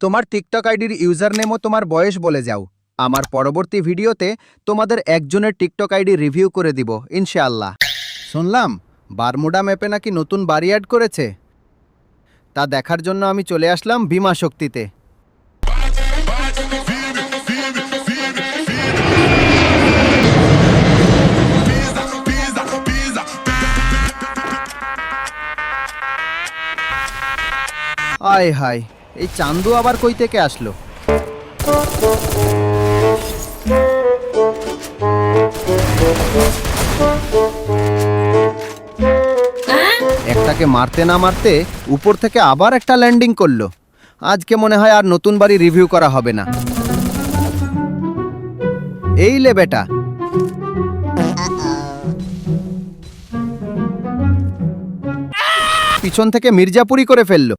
তোমার টিকটক আইডির user name ও তোমার বয়স বলে যাও। আমার পরবর্তী ভিডিওতে তোমাদের একজনের টিকটক আইডি রিভিউ করে দিব ইনশাআল্লাহ। শুনলাম বারমুডা ম্যাপে নাকি নতুন বাড়ি অ্যাড করেছে, তা দেখার জন্য আমি চলে আসলাম ভীমা শক্তিতে। আয় হায়, এই চান্দু আবার কই থেকে আসলো? একটাকে মারতে না মারতে উপর থেকে আবার একটা ল্যান্ডিং করলো। আজকে মনে হয় আর নতুন বাড়ি রিভিউ করা হবে না। এই লে বেটা, পিছন থেকে মির্জাপুরি করে ফেললো।